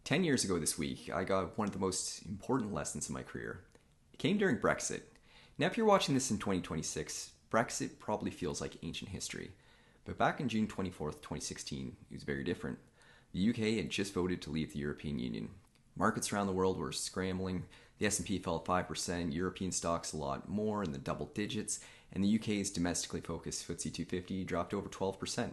10 years ago this week, I got one of the most important lessons in my career. It came during Brexit. Now, if you're watching this in 2026, Brexit probably feels like ancient history. But back on June 24th, 2016, it was very different. The UK had just voted to leave the European Union. Markets around the world were scrambling. The S&P fell 5%, European stocks a lot more in the double digits, and the UK's domestically focused FTSE 250 dropped over 12%.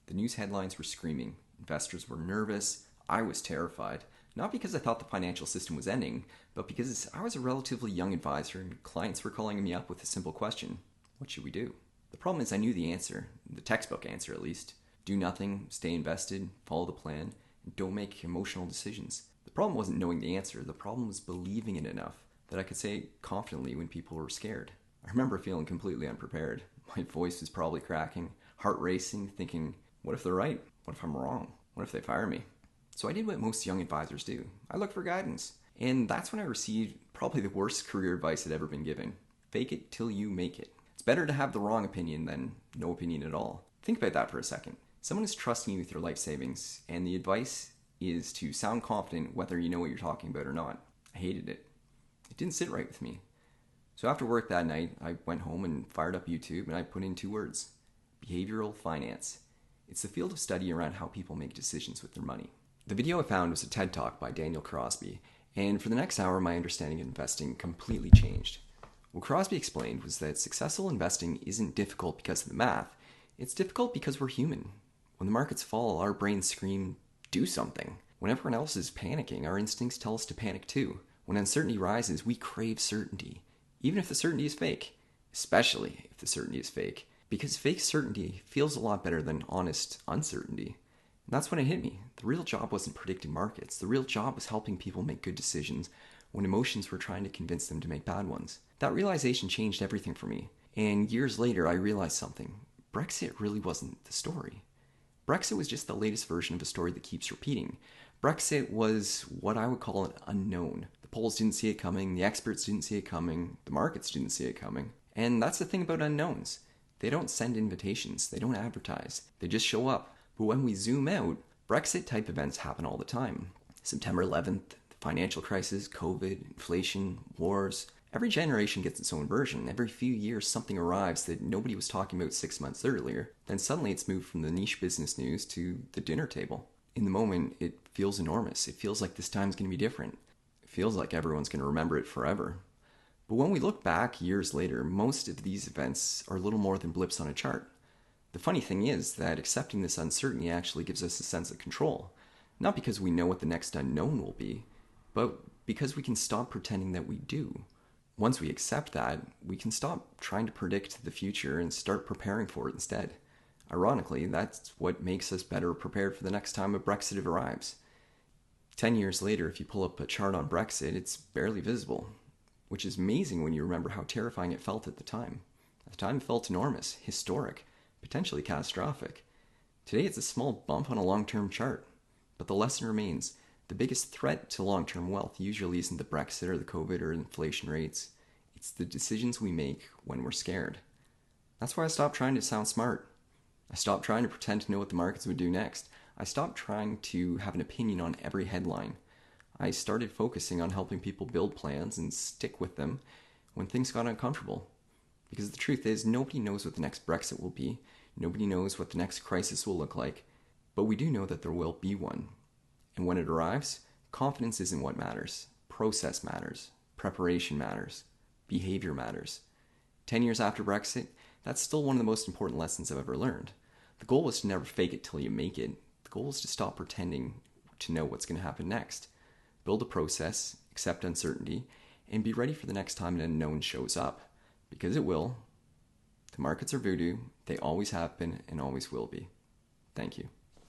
The news headlines were screaming. Investors were nervous. I was terrified. Not because I thought the financial system was ending, but because I was a relatively young advisor and clients were calling me up with a simple question. What should we do? The problem is I knew the answer, the textbook answer at least. Do nothing, stay invested, follow the plan, and don't make emotional decisions. The problem wasn't knowing the answer, the problem was believing it enough that I could say it confidently when people were scared. I remember feeling completely unprepared. My voice was probably cracking, heart racing, thinking, what if they're right? What if I'm wrong? What if they fire me? So I did what most young advisors do. I looked for guidance. And that's when I received probably the worst career advice I'd ever been given. Fake it till you make it. It's better to have the wrong opinion than no opinion at all. Think about that for a second. Someone is trusting you with your life savings, and the advice is to sound confident whether you know what you're talking about or not. I hated it. It didn't sit right with me. So after work that night, I went home and fired up YouTube and I put in 2 words. Behavioral finance. It's the field of study around how people make decisions with their money. The video I found was a TED Talk by Daniel Crosby, and for the next hour my understanding of investing completely changed. What Crosby explained was that successful investing isn't difficult because of the math, it's difficult because we're human. When the markets fall, our brains scream, do something. When everyone else is panicking, our instincts tell us to panic too. When uncertainty rises, we crave certainty, even if the certainty is fake, especially if the certainty is fake, because fake certainty feels a lot better than honest uncertainty. And that's when it hit me. The real job wasn't predicting markets. The real job was helping people make good decisions when emotions were trying to convince them to make bad ones. That realization changed everything for me. And years later, I realized something. Brexit really wasn't the story. Brexit was just the latest version of a story that keeps repeating. Brexit was what I would call an unknown. The polls didn't see it coming, the experts didn't see it coming, the markets didn't see it coming. And that's the thing about unknowns. They don't send invitations, they don't advertise, they just show up. But when we zoom out, Brexit-type events happen all the time. September 11th, the financial crisis, COVID, inflation, wars. Every generation gets its own version. Every few years something arrives that nobody was talking about 6 months earlier. Then suddenly it's moved from the niche business news to the dinner table. In the moment, it feels enormous. It feels like this time's going to be different. It feels like everyone's going to remember it forever. But when we look back years later, most of these events are little more than blips on a chart. The funny thing is that accepting this uncertainty actually gives us a sense of control. Not because we know what the next unknown will be, but because we can stop pretending that we do. Once we accept that, we can stop trying to predict the future and start preparing for it instead. Ironically, that's what makes us better prepared for the next time a Brexit arrives. 10 years later, if you pull up a chart on Brexit, it's barely visible, which is amazing when you remember how terrifying it felt at the time. At the time, it felt enormous, historic, potentially catastrophic. Today, it's a small bump on a long-term chart. But the lesson remains, the biggest threat to long-term wealth usually isn't the Brexit or the COVID or inflation rates. It's the decisions we make when we're scared. That's why I stopped trying to sound smart. I stopped trying to pretend to know what the markets would do next. I stopped trying to have an opinion on every headline. I started focusing on helping people build plans and stick with them when things got uncomfortable. Because the truth is, nobody knows what the next Brexit will be. Nobody knows what the next crisis will look like. But we do know that there will be one. And when it arrives, confidence isn't what matters. Process matters. Preparation matters. Behavior matters. 10 years after Brexit, that's still one of the most important lessons I've ever learned. The goal was to never fake it till you make it. The goal is to stop pretending to know what's going to happen next. Build a process, accept uncertainty, and be ready for the next time an unknown shows up. Because it will. The markets are voodoo. They always have been and always will be. Thank you.